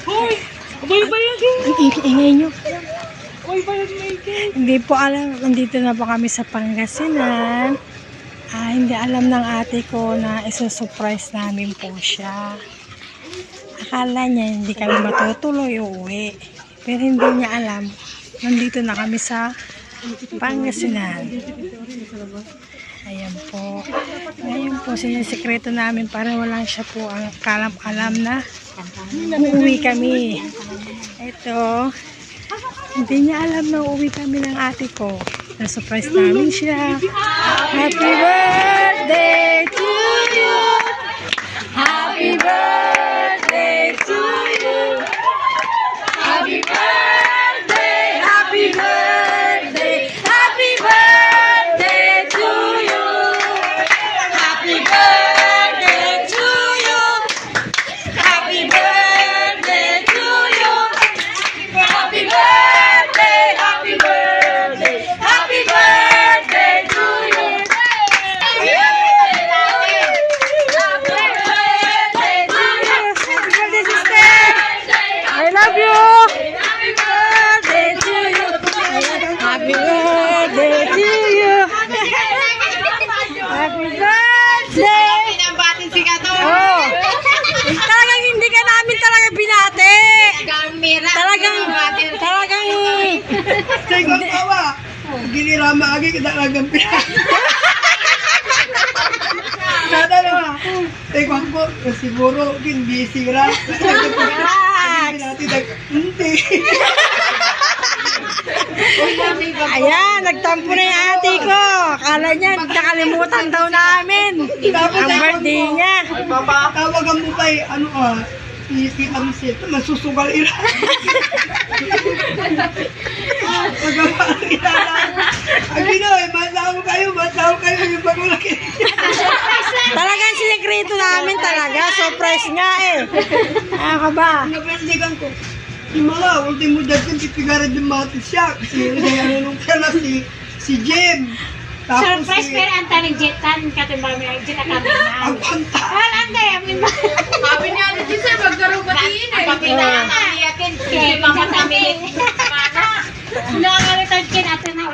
Hoy! Abay ba yan? Ang ingay nyo. Hoy ba yan, Michael? Hindi po alam, nandito na po kami sa Pangasinan. Hindi alam ng ate ko na isusurprise namin po siya. Akala niya hindi kami matutuloy uuwi. Pero hindi niya alam, nandito na kami sa Pangasinan. Ayan po. Ngayon po, sinisikreto namin para wala siya po ang kalam-alam na uuwi kami. Ito, hindi niya alam na uuwi kami ng ate ko. Na-surprise namin siya. Happy birthday to you! Happy birthday to you! Happy birthday! Happy birthday! Happy birthday to you! Happy birthday to you! Happy birthday to you! Happy birthday! Happy birthday! Happy birthday to you! Happy birthday to you! Happy birthday, sister! I love you! Happy birthday to you! Happy birthday to you! Happy birthday! Pinabatin si Kato. Oh! Talagang hindi ka namin talaga binate! Gamira. Talagang Tingnan ka ba? Ginirama agi kita talagang pinag. Nada na. Tingnan ko, siguro hindi sira. Hindi. ayan, nagtampo na yung ate ko. Akala niya, nakalimutan daw namin. Ang birthday niya. Tawagan mo pa eh, ano ka, iisip ang set, masusugal ira. Magawa ang ilalaan. Ang ginoy, matao kayo yung pagulaki. Talagang sinikreto namin talaga. Surprise nga eh. Ka ba? Napandigan ko. Si Mala, ultimo dad yung pipigaran yung mati siya. Kasi nung kala si Jem. Tapos Surprise pero ang tanig jetan katimbang ang jetan kami na. ang kanta. Wala ande amin ba? Sabi niya ni Jesse magdaro batiin eh. Papina na yakin kay pamatami. Mana. Nakalitan kin atin na